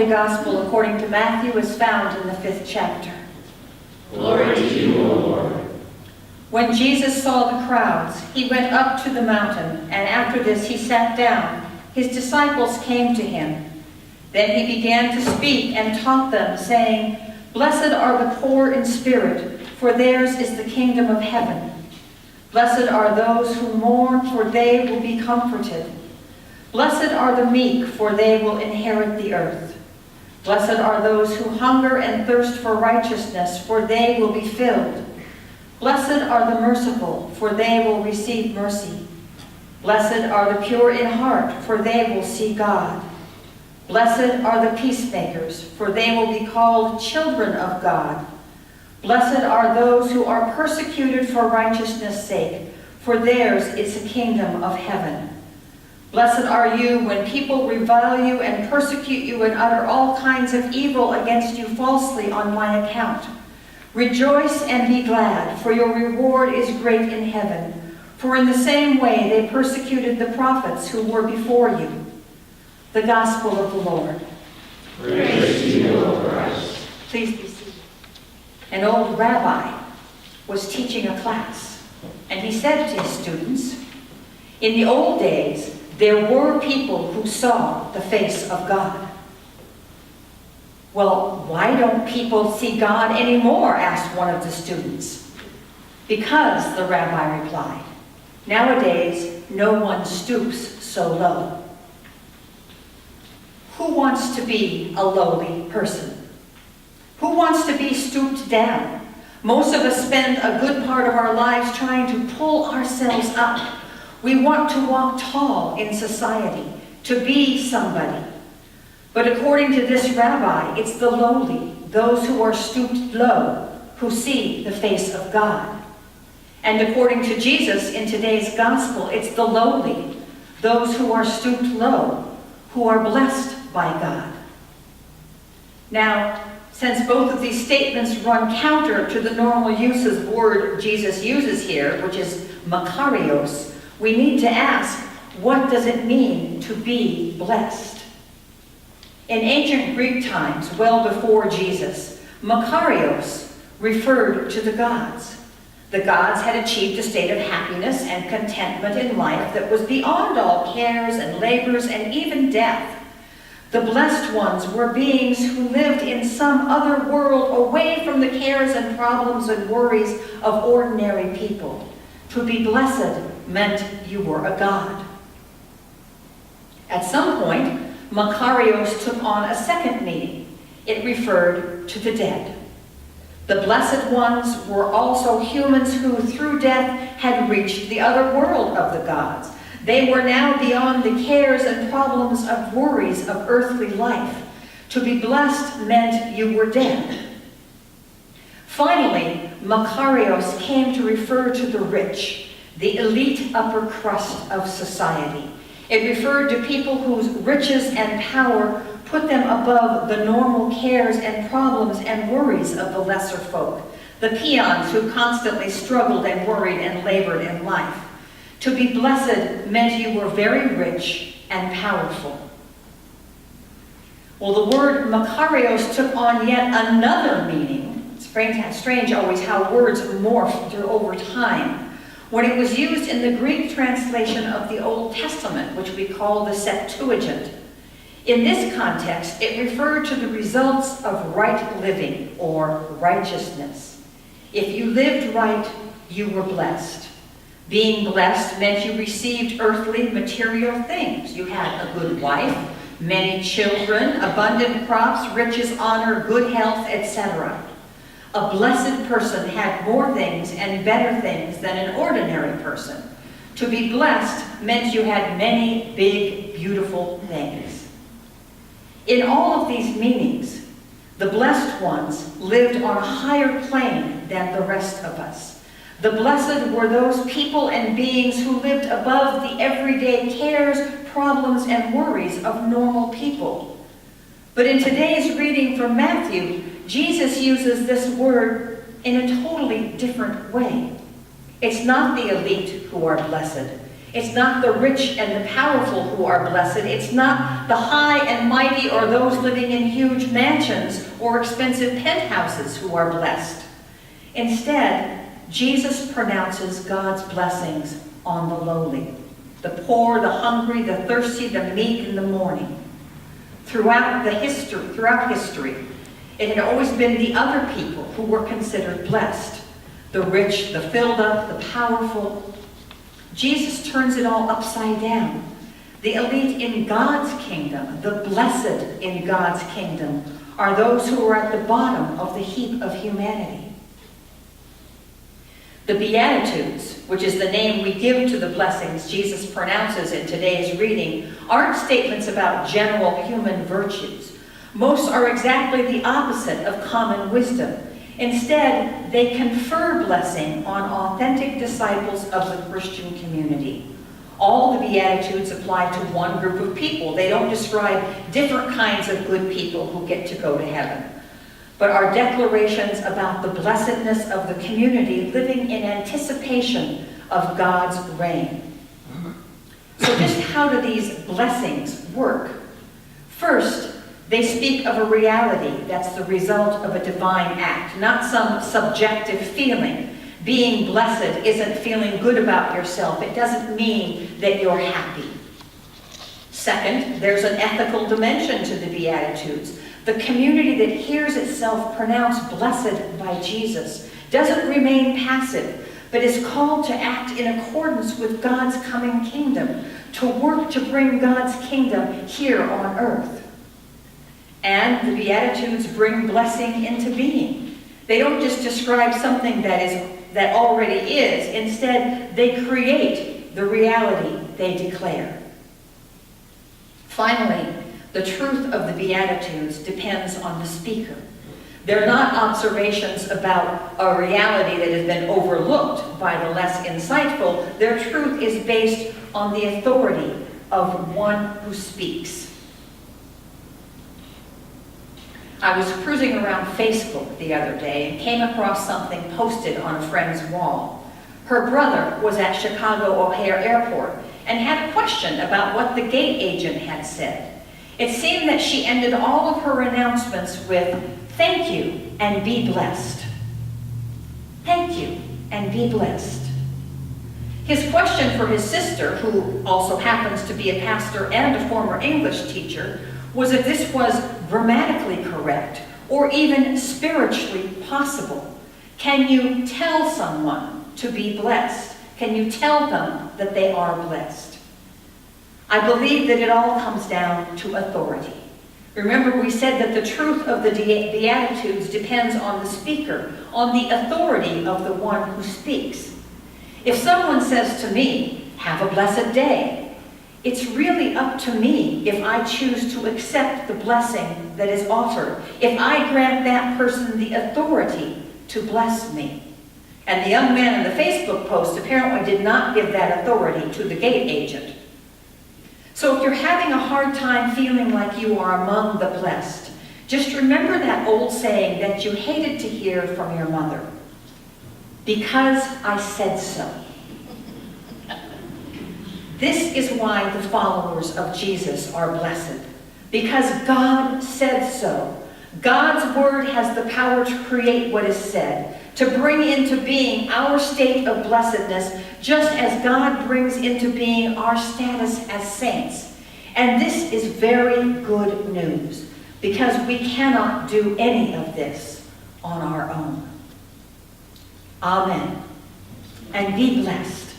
Holy Gospel according to Matthew is found in the 5th chapter. Glory to you, O Lord. When Jesus saw the crowds, he went up to the mountain, and after this he sat down. His disciples came to him. Then he began to speak and taught them, saying, "Blessed are the poor in spirit, for theirs is the kingdom of heaven. Blessed are those who mourn, for they will be comforted. Blessed are the meek, for they will inherit the earth. Blessed are those who hunger and thirst for righteousness, for they will be filled. Blessed are the merciful, for they will receive mercy. Blessed are the pure in heart, for they will see God. Blessed are the peacemakers, for they will be called children of God. Blessed are those who are persecuted for righteousness' sake, for theirs is the kingdom of heaven. Blessed are you when people revile you and persecute you and utter all kinds of evil against you falsely on my account. Rejoice and be glad, for your reward is great in heaven. For in the same way they persecuted the prophets who were before you." The Gospel of the Lord. Praise to you, O Christ. Please be seated. An old rabbi was teaching a class, and he said to his students, "In the old days, there were people who saw the face of God." "Well, why don't people see God anymore?" asked one of the students. "Because," the rabbi replied, "nowadays no one stoops so low." Who wants to be a lowly person? Who wants to be stooped down? Most of us spend a good part of our lives trying to pull ourselves up. We want to walk tall in society, to be somebody. But according to this rabbi, it's the lowly, those who are stooped low, who see the face of God. And according to Jesus in today's gospel, it's the lowly, those who are stooped low, who are blessed by God. Now, since both of these statements run counter to the normal word Jesus uses here, which is makarios, we need to ask, what does it mean to be blessed? In ancient Greek times, well before Jesus, makarios referred to the gods. The gods had achieved a state of happiness and contentment in life that was beyond all cares and labors and even death. The blessed ones were beings who lived in some other world away from the cares and problems and worries of ordinary people. To be blessed meant you were a god. At some point, makarios took on a second meaning. It referred to the dead. The blessed ones were also humans who, through death, had reached the other world of the gods. They were now beyond the cares and problems of worries of earthly life. To be blessed meant you were dead. Finally, makarios came to refer to the rich, the elite upper crust of society. It referred to people whose riches and power put them above the normal cares and problems and worries of the lesser folk, the peons who constantly struggled and worried and labored in life. To be blessed meant you were very rich and powerful. Well, the word makarios took on yet another meaning. It's strange always how words morph through over time. When it was used in the Greek translation of the Old Testament, which we call the Septuagint. In this context, it referred to the results of right living or righteousness. If you lived right, you were blessed. Being blessed meant you received earthly material things. You had a good wife, many children, abundant crops, riches, honor, good health, etc. A blessed person had more things and better things than an ordinary person. To be blessed meant you had many big, beautiful things. In all of these meanings, the blessed ones lived on a higher plane than the rest of us. The blessed were those people and beings who lived above the everyday cares, problems, and worries of normal people. But in today's reading from Matthew, Jesus uses this word in a totally different way. It's not the elite who are blessed. It's not the rich and the powerful who are blessed. It's not the high and mighty or those living in huge mansions or expensive penthouses who are blessed. Instead, Jesus pronounces God's blessings on the lowly, the poor, the hungry, the thirsty, the meek, and the mourning. Throughout history, it had always been the other people who were considered blessed. The rich, the filled up, the powerful. Jesus turns it all upside down. The elite in God's kingdom, the blessed in God's kingdom, are those who are at the bottom of the heap of humanity. The Beatitudes, which is the name we give to the blessings Jesus pronounces in today's reading, aren't statements about general human virtues. Most are exactly the opposite of common wisdom. Instead, they confer blessing on authentic disciples of the Christian community. All the Beatitudes apply to one group of people. They don't describe different kinds of good people who get to go to heaven, but are declarations about the blessedness of the community living in anticipation of God's reign. So just how do these blessings work? First, they speak of a reality that's the result of a divine act, not some subjective feeling. Being blessed isn't feeling good about yourself. It doesn't mean that you're happy. Second, there's an ethical dimension to the Beatitudes. The community that hears itself pronounced blessed by Jesus doesn't remain passive, but is called to act in accordance with God's coming kingdom, to work to bring God's kingdom here on earth. And the Beatitudes bring blessing into being. They don't just describe something that already is. Instead, they create the reality they declare. Finally, the truth of the Beatitudes depends on the speaker. They're not observations about a reality that has been overlooked by the less insightful. Their truth is based on the authority of one who speaks. I was cruising around Facebook the other day and came across something posted on a friend's wall. Her brother was at Chicago O'Hare Airport and had a question about what the gate agent had said. It seemed that she ended all of her announcements with, "Thank you and be blessed." Thank you and be blessed. His question for his sister, who also happens to be a pastor and a former English teacher, was if this was grammatically correct or even spiritually possible. Can you tell someone to be blessed? Can you tell them that they are blessed? I believe that it all comes down to authority. Remember, we said that the truth of the Beatitudes depends on the speaker, on the authority of the one who speaks. If someone says to me, "Have a blessed day," it's really up to me if I choose to accept the blessing that is offered, if I grant that person the authority to bless me. And the young man in the Facebook post apparently did not give that authority to the gate agent. So if you're having a hard time feeling like you are among the blessed, just remember that old saying that you hated to hear from your mother. Because I said so. This is why the followers of Jesus are blessed. Because God said so. God's word has the power to create what is said, to bring into being our state of blessedness, just as God brings into being our status as saints. And this is very good news, because we cannot do any of this on our own. Amen. And be blessed.